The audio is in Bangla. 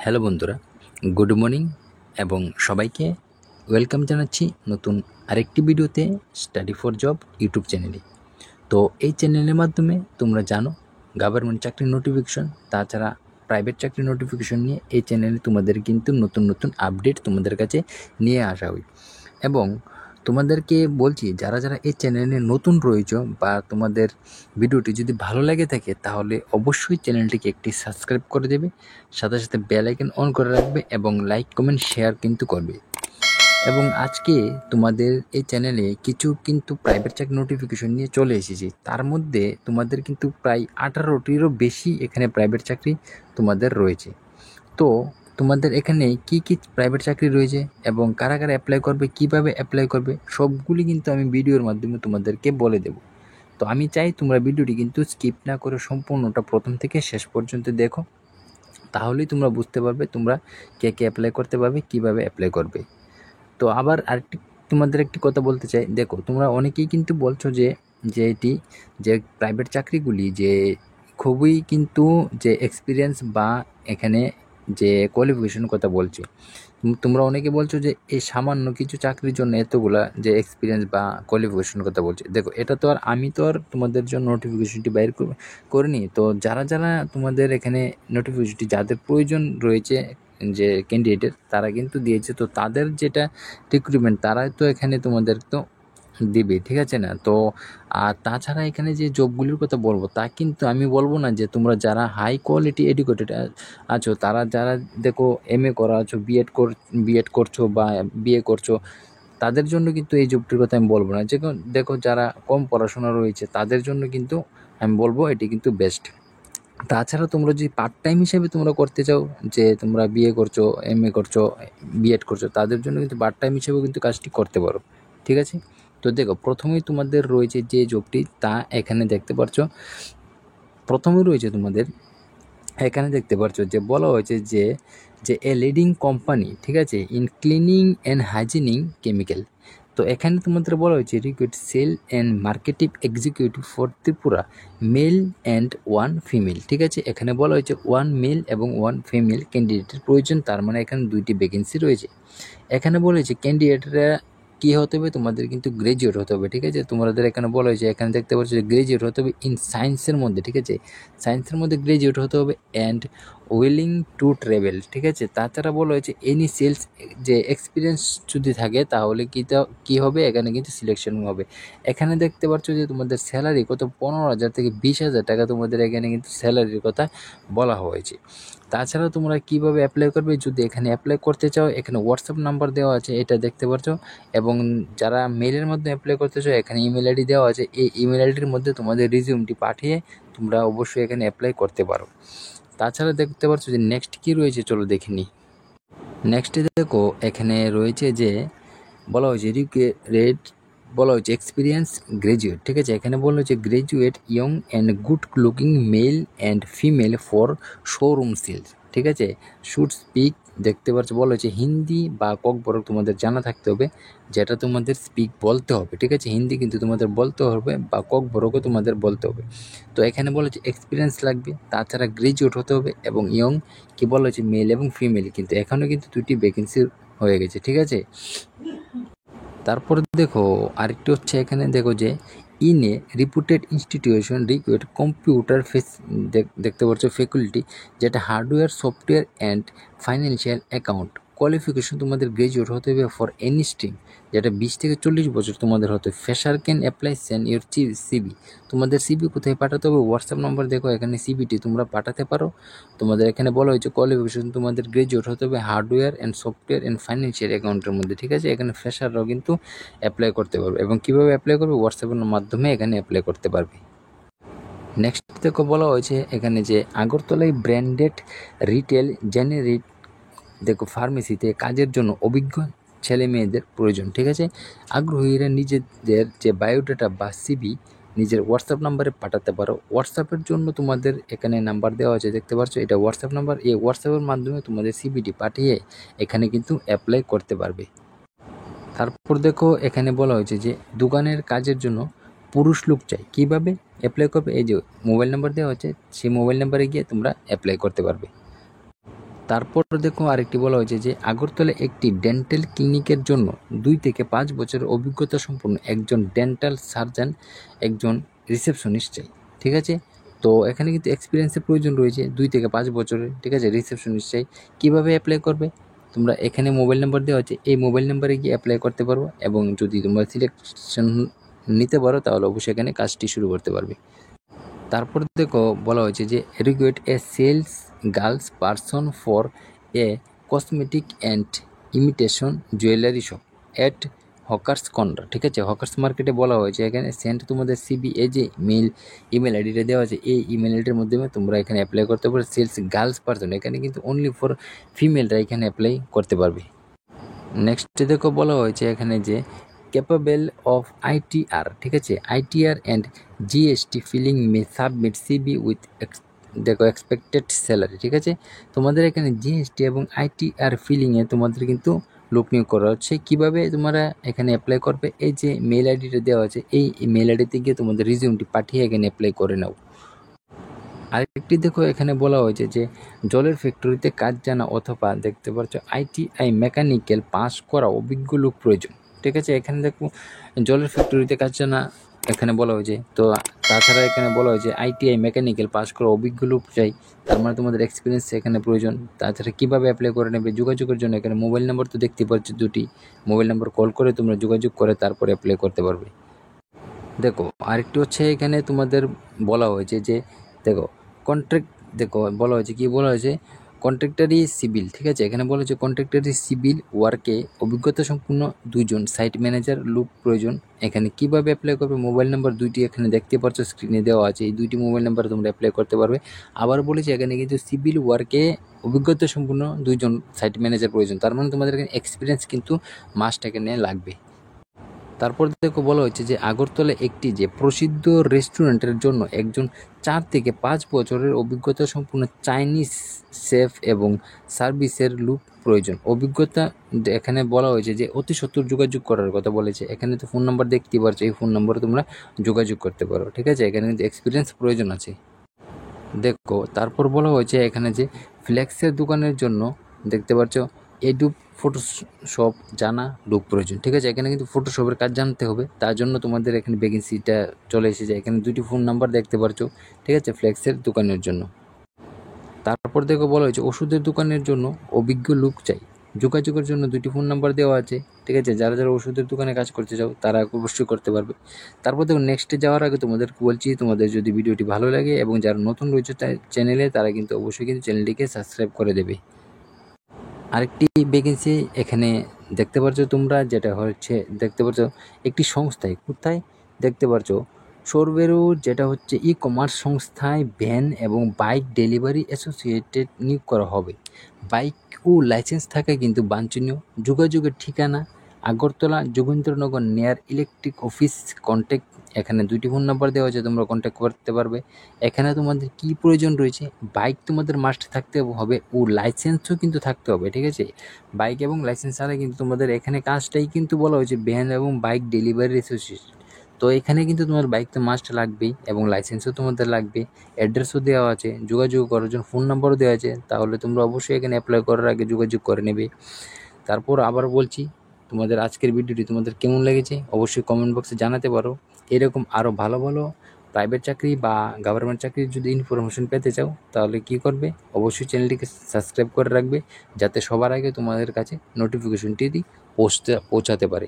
হ্যালো বন্ধুরা, গুড মর্নিং এবং সবাইকে ওয়েলকাম জানাচ্ছি নতুন আরেকটি ভিডিওতে স্টাডি ফর জব ইউটিউব চ্যানেলে। তো এই চ্যানেলের মাধ্যমে তোমরা জানো গভর্নমেন্ট চাকরির নোটিফিকেশন, তাছাড়া প্রাইভেট চাকরির নোটিফিকেশন নিয়ে এই চ্যানেলে তোমাদের কিন্তু নতুন নতুন আপডেট তোমাদের কাছে নিয়ে আসা হয়। এবং তোমাদেরকে বলছি, যারা যারা এই চ্যানেলে নতুন রয়েছে বা তোমাদের ভিডিওটি যদি ভালো লাগে থাকে তাহলে অবশ্যই চ্যানেলটিকে একটি সাবস্ক্রাইব করে দেবে, সাথে সাথে বেল আইকন অন করে রাখবে এবং লাইক কমেন্ট শেয়ার কিন্তু করবে। এবং আজকে তোমাদের এই চ্যানেলে কিছু কিন্তু প্রাইভেট চাকরি নোটিফিকেশন নিয়ে চলে এসেছি। তার মধ্যে তোমাদের কিন্তু প্রায় 18টিরও বেশি এখানে প্রাইভেট চাকরি তোমাদের রয়েছে। তো তোমাদের এখানে কি কি প্রাইভেট চাকরি রয়েছে এবং কারা কারা অ্যাপ্লাই করবে, কিভাবে অ্যাপ্লাই করবে, সবগুলি কিন্তু আমি ভিডিওর মাধ্যমে তোমাদেরকে বলে দেব। তো আমি চাই তোমরা ভিডিওটি কিন্তু স্কিপ না করে সম্পূর্ণটা প্রথম থেকে শেষ পর্যন্ত দেখো, তাহলেই তোমরা বুঝতে পারবে তোমরা কে কে অ্যাপ্লাই করতে পারবে, কিভাবে অ্যাপ্লাই করবে। তো আবার আরেকটি তোমাদের একটি কথা বলতে চাই, দেখো তোমরা অনেকেই কিন্তু বলছো যে প্রাইভেট চাকরিগুলি যে খুবই কিন্তু যে এক্সপিরিয়েন্স বা এখানে যে কোয়ালিফিকেশনের কথা বলছি, তোমরা অনেকে বলছো যে এই সামান্য কিছু চাকরির জন্য এতগুলা যে এক্সপিরিয়েন্স বা কোয়ালিফিকেশনের কথা বলছি। দেখো, এটা তো আর আমি তো আর তোমাদের জন্য নোটিফিকেশনটি বাইর করিনি। তো যারা যারা তোমাদের এখানে নোটিফিকেশনটি যাদের প্রয়োজন রয়েছে যে ক্যান্ডিডেটের, তারা কিন্তু দিয়েছে। তো তাদের যেটা রিক্রুটমেন্ট তারাই তো এখানে তোমাদের তো দিবে, ঠিক আছে না? তো আর তাছাড়া এখানে যে জবগুলির কথা বলবো তা কিন্তু আমি বলবো না যে তোমরা যারা হাই কোয়ালিটি এডুকেটেড আছো, তারা যারা দেখো MA করা আছো, বিএড করছো বা বিএ করছো, তাদের জন্য কিন্তু এই জবটির কথা আমি বলবো না। যে দেখো যারা কম পড়াশোনা রয়েছে তাদের জন্য কিন্তু আমি বলবো এটি কিন্তু বেস্ট। তাছাড়া তোমরা যদি পার্ট টাইম হিসেবে তোমরা করতে চাও, যে তোমরা বিএ করছো, MA করছো, বিএড করছো, তাদের জন্য কিন্তু পার্ট টাইম হিসেবেও কিন্তু কাজটি করতে পারো, ঠিক আছে? তো দেখো, প্রথমেই তোমাদের রয়েছে যে জবটি, তা এখানে দেখতে পাচ্ছ। প্রথমে রয়েছে তোমাদের এখানে দেখতে পাচ্ছ যে বলা হয়েছে যে যে এ লিডিং কোম্পানি, ঠিক আছে, in cleaning and hygiening chemical. তো এখানে তোমাদের বলা হয়েছে recruit sell and marketing executive for Tripura, male and one female, ঠিক আছে? এখানে বলা হয়েছে 1 মেল এবং 1 ফিমেল ক্যান্ডিডেটের প্রয়োজন, তার মানে এখানে 2টি ভ্যাকেন্সি রয়েছে। এখানে বলেছে ক্যান্ডিডেটরা কী হতে হবে, তোমাদের কিন্তু গ্র্যাজুয়েট হতে হবে, ঠিক আছে? তোমাদের এখানে বলা হয়েছে, এখানে দেখতে পাচ্ছ যে গ্র্যাজুয়েট হতে হবে ইন সায়েন্সের মধ্যে, ঠিক আছে? সায়েন্সের মধ্যে গ্র্যাজুয়েট হতে হবে অ্যান্ড উইলিং টু ট্রাভেল, ঠিক আছে? তাছাড়া বলা হয়েছে এনি সেলস যে এক্সপিরিয়েন্স যদি থাকে তাহলে কী হবে, এখানে কিন্তু সিলেকশন হবে। এখানে দেখতে পাচ্ছ যে তোমাদের স্যালারি কত, 15,000 থেকে 20,000 টাকা তোমাদের এখানে কিন্তু স্যালারির কথা বলা হয়েছে। তাছাড়া তোমরা কিভাবে অ্যাপ্লাই করবে, যদি এখানে অ্যাপ্লাই করতে চাও, এখানে হোয়াটসঅ্যাপ নাম্বার দেওয়া আছে, এটা দেখতে পাচ্ছ। এবং যারা মেলের মধ্যে অ্যাপ্লাই করতে চাও, এখানে ইমেল আইডি দেওয়া আছে। এই ইমেল আইডির মধ্যে তোমাদের রিজিউমটি পাঠিয়ে তোমরা অবশ্যই এখানে অ্যাপ্লাই করতে পারো। তাছাড়া দেখতে পাচ্ছ যে নেক্সট কী রয়েছে, চলো দেখে নিই। নেক্সটে দেখো, এখানে রয়েছে যে বলা হয়েছে রেট, বলা হয়েছে এক্সপিরিয়েন্স গ্র্যাজুয়েট, ঠিক আছে? এখানে বলা হয়েছে graduate young and good looking male and female for showroom sales, ঠিক আছে? শুড স্পিক, দেখতে পাচ্ছ বলা হয়েছে হিন্দি বা ককবরক তোমাদের জানা থাকতে হবে, যেটা তোমাদের স্পিক বলতে হবে, ঠিক আছে? হিন্দি কিন্তু তোমাদের বলতে হবে বা ককবরকও তোমাদের বলতে হবে। তো এখানে বলা হয়েছে এক্সপিরিয়েন্স লাগবে, তাছাড়া গ্র্যাজুয়েট হতে হবে এবং ইয়ং, কি বলা হয়েছে মেল এবং ফিমেল, কিন্তু এখানেও কিন্তু 2টি ভ্যাকেন্সি হয়ে গেছে, ঠিক আছে? তারপরে দেখো আরেকটি হচ্ছে, এখানে দেখো যে in a reputed institution required computer দেখতে পাচ্ছ ফ্যাকাল্টি, যেটা hardware, software and financial account. Qualification তোমাদের গ্র্যাজুয়েট হতে হবে ফর এনি স্ট্রিম, যেটা 20 থেকে 40 বছর তোমাদের হতে। Fresher can apply send your CB, তোমাদের সিবি কোথায় পাঠাতে হবে, হোয়াটসঅ্যাপ নাম্বার দেখো, এখানে সিবিটি তোমরা পাঠাতে পারো। তোমাদের এখানে বলা হয়েছে কোয়ালিফিকেশন তোমাদের গ্র্যাজুয়েট হতে হবে hardware and software and financial অ্যাকাউন্টের মধ্যে, ঠিক আছে? এখানে ফ্রেশাররাও কিন্তু অ্যাপ্লাই করতে পারবে। এবং কীভাবে অ্যাপ্লাই করবে, হোয়াটসঅ্যাপের মাধ্যমে এখানে অ্যাপ্লাই করতে পারবে। নেক্সট দেখো বলা হয়েছে এখানে যে আগরতলায় ব্র্যান্ডেড রিটেল জেনারিক, দেখো ফার্মেসিতে কাজের জন্য অভিজ্ঞ ছেলে মেয়েদের প্রয়োজন, ঠিক আছে? আগ্রহীরা নিজেদের যে বায়োডাটা বা সিবি নিজের হোয়াটসঅ্যাপ নাম্বারে পাঠাতে পারো। হোয়াটসঅ্যাপের জন্য তোমাদের এখানে নাম্বার দেওয়া আছে, দেখতে পাচ্ছ, এটা হোয়াটসঅ্যাপ নাম্বার। এই হোয়াটসঅ্যাপের মাধ্যমে তোমাদের সিবিটি পাঠিয়ে এখানে কিন্তু অ্যাপ্লাই করতে পারবে। তারপর দেখো এখানে বলা হয়েছে যে দোকানের কাজের জন্য পুরুষ লোক চাই, কীভাবে অ্যাপ্লাই করবে, এই যে মোবাইল নাম্বার দেওয়া হচ্ছে, সেই মোবাইল নাম্বারে গিয়ে তোমরা অ্যাপ্লাই করতে পারবে। তারপর দেখো আরেকটি বলা হয়েছে যে আগরতলা একটি ডেন্টাল ক্লিনিকের জন্য 2 থেকে 5 বছরের অভিজ্ঞতা সম্পন্ন একজন ডেন্টাল সার্জন, একজন রিসেপশনিস্ট চাই। ঠিক আছে, তো এখানে কিন্তু এক্সপিরিয়েন্সের প্রয়োজন রয়েছে 2 থেকে 5 বছরের। ঠিক আছে, রিসেপশনিস্ট চাই। কীভাবে অ্যাপ্লাই করবে? তোমরা এখানে মোবাইল নাম্বার দেওয়া আছে, এই মোবাইল নাম্বারে গিয়ে অ্যাপ্লাই করতে পারবো, এবং যদি তোমরা সিলেকশন নিতে পারো তাহলে অবশ্যই এখানে কাজটি শুরু করতে পারবে। তারপর দেখো বলা হয়েছে যে recruit a sales girls person for a cosmetic and imitation jewellery shop at hawkers corner. ঠিক আছে, হকার্স মার্কেটে বলা হয়েছে এখানে সেন্ড তোমাদের সিবি এ যে ইমেল আইডিটা দেওয়া আছে, এই ইমেল আইডির মাধ্যমে তোমরা এখানে অ্যাপ্লাই করতে পারো। সেলস গার্লস পারসন, এখানে কিন্তু অনলি ফর ফিমেলরা এখানে অ্যাপ্লাই করতে পারবে। নেক্সট দেখো বলা হয়েছে এখানে যে ক্যাপাবেল অফ আইটিআর। ঠিক আছে, ITR and GST filing may submit CV with দেখো এক্সপেক্টেড স্যালারি। ঠিক আছে, তোমাদের এখানে জিএসটি এবং আইটিআর ফিলিংয়ে তোমাদের কিন্তু লোক নিয়োগ করা হচ্ছে। কীভাবে তোমরা এখানে অ্যাপ্লাই করবে? এই যে মেল আইডিটা দেওয়া আছে, এই মেল আইডিতে গিয়ে তোমাদের রিজিউমটি পাঠিয়ে এখানে অ্যাপ্লাই করে নাও। আরেকটি দেখো এখানে বলা হয়েছে যে জলের ফ্যাক্টরিতে কাজ জানা অথবা দেখতে পাচ্ছ আইটিআই মেকানিক্যাল পাস করা অভিজ্ঞ লোক প্রয়োজন। ঠিক আছে, এখানে দেখো জলের ফ্যাক্টরিতে কাজ জানা এখানে বলা হয়েছে। তো তাছাড়া এখানে বলা হয়েছে আইটিআই মেকানিক্যাল পাস করা অভিজ্ঞ লোক চাই, তার মানে তোমাদের এক্সপিরিয়েন্স এখানে প্রয়োজন। তাছাড়া কীভাবে অ্যাপ্লাই করে নেবে? যোগাযোগের জন্য এখানে মোবাইল নাম্বার তো দেখতে পাচ্ছ, 2টি মোবাইল নাম্বার কল করে তোমরা যোগাযোগ করে তারপরে অ্যাপ্লাই করতে পারবে। দেখো আরেকটি হচ্ছে এখানে তোমাদের বলা হয়েছে যে দেখো কন্ট্রাক্ট, দেখো বলা হয়েছে কি বলা হয়েছে কন্ট্রাক্টারি সিভিল। ঠিক আছে, এখানে বলা হয়েছে কন্ট্রাক্টারি সিভিল ওয়ার্কে অভিজ্ঞতা সম্পূর্ণ 2 জন সাইট ম্যানেজার লোক প্রয়োজন। এখানে কিভাবে অ্যাপ্লাই করবে? মোবাইল নাম্বার 2টি এখানে দেখতে পাচ্ছ, স্ক্রিনে দেওয়া আছে, এই 2টি মোবাইল নাম্বারে তোমরা অ্যাপ্লাই করতে পারবে। আবার বলেছি এখানে কিন্তু সিভিল ওয়ার্কে অভিজ্ঞতা সম্পূর্ণ 2 জন সাইট ম্যানেজার প্রয়োজন, তার মানে তোমাদের এখানে এক্সপিরিয়েন্স কিন্তু মাস্ট এখানে লাগবে। তারপর দেখো বলা হচ্ছে যে আগরতলা একটি যে প্রসিদ্ধ রেস্টুরেন্টের জন্য একজন 4 থেকে 5 বছরের অভিজ্ঞতা সম্পূর্ণ চাইনিজ শেফ এবং সার্ভিসের লোক প্রয়োজন। অভিজ্ঞতা এখানে বলা হয়েছে যে অতি সত্বর যোগাযোগ করার কথা বলেছে। এখানে তো ফোন নাম্বার দেখতে পাচ্ছ, এই ফোন নাম্বারে তোমরা যোগাযোগ করতে পারো। ঠিক আছে, এখানে কিন্তু এক্সপিরিয়েন্স প্রয়োজন আছে। দেখো তারপর বলা হয়েছে এখানে যে ফ্লেক্সের দোকানের জন্য দেখতে পাচ্ছ এডুব ফটোশপ জানা লোক প্রয়োজন। ঠিক আছে, এখানে কিন্তু ফটোশপের কাজ জানতে হবে, তার জন্য তোমাদের এখানে ভ্যাকেন্সিটা চলে এসেছে। এখানে 2টি ফোন নাম্বার দেখতে পাচ্ছ। ঠিক আছে, ফ্লেক্সের দোকানের জন্য। তারপর দেখো বলা হয়েছে ওষুধের দোকানের জন্য অভিজ্ঞ লোক চাই, যোগাযোগের জন্য 2টি ফোন নাম্বার দেওয়া আছে। ঠিক আছে, যারা যারা ওষুধের দোকানে কাজ করতে চাও তারা অবশ্যই করতে পারবে। তারপর দেখো নেক্সটে যাওয়ার আগে তোমাদের বলছি, তোমাদের যদি ভিডিওটি ভালো লাগে এবং যারা নতুন রয়েছে চ্যানেলে তারা কিন্তু অবশ্যই কিন্তু চ্যানেলটিকে সাবস্ক্রাইব করে দেবে। আরেকটি ভ্যাকেন্সি এখানে দেখতে পাচ্ছ তোমরা, যেটা হচ্ছে দেখতে পাচ্ছ একটি সংস্থায়, কোথায় দেখতে পাচ্ছ সরবেরু, যেটা হচ্ছে ই কমার্স সংস্থায় ভ্যান এবং বাইক ডেলিভারি অ্যাসোসিয়েটেড নিয়োগ করা হবে। বাইক ও লাইসেন্স থাকা কিন্তু বাঞ্ছনীয়। যোগাযোগের ঠিকানা আগরতলা যোগেন্দ্রনগর নেয়ার ইলেকট্রিক অফিস কন্ট্যাক্ট। এখানে 2টি ফোন নাম্বার দেওয়া আছে, তোমরা কন্ট্যাক্ট করতে পারবে। এখানে তোমাদের কি প্রয়োজন রয়েছে? বাইক তোমাদের মাস্ট থাকতে হবে ও লাইসেন্সও কিন্তু থাকতে হবে। ঠিক আছে, বাইক এবং লাইসেন্স ছাড়া কিন্তু তোমাদের এখানে কাজটাই কিন্তু বলা হয়েছে ভ্যান এবং বাইক ডেলিভারি অ্যাসোসিয়েশন। তো এখানে কিন্তু তোমার বাইক তো মাস্ট লাগবেই এবং লাইসেন্সও তোমাদের লাগবে। অ্যাড্রেসও দেওয়া আছে, যোগাযোগ করার জন্য ফোন নাম্বারও দেওয়া আছে, তাহলে তোমরা অবশ্যই এখানে অ্যাপ্লাই করার আগে যোগাযোগ করে নেবে। তারপর আবার বলছি, তোমাদের আজকের ভিডিওটি তোমাদের কেমন লেগেছে অবশ্যই কমেন্ট বক্সে জানাতে পারো। এরকম আরও ভালো ভালো প্রাইভেট চাকরি বা গভর্নমেন্ট চাকরির যদি ইনফরমেশন পেতে চাও তাহলে কি করবে? অবশ্যই চ্যানেলটিকে সাবস্ক্রাইব করে রাখবে, যাতে সবার আগে তোমাদের কাছে নোটিফিকেশনটি পৌঁছাতে পারে।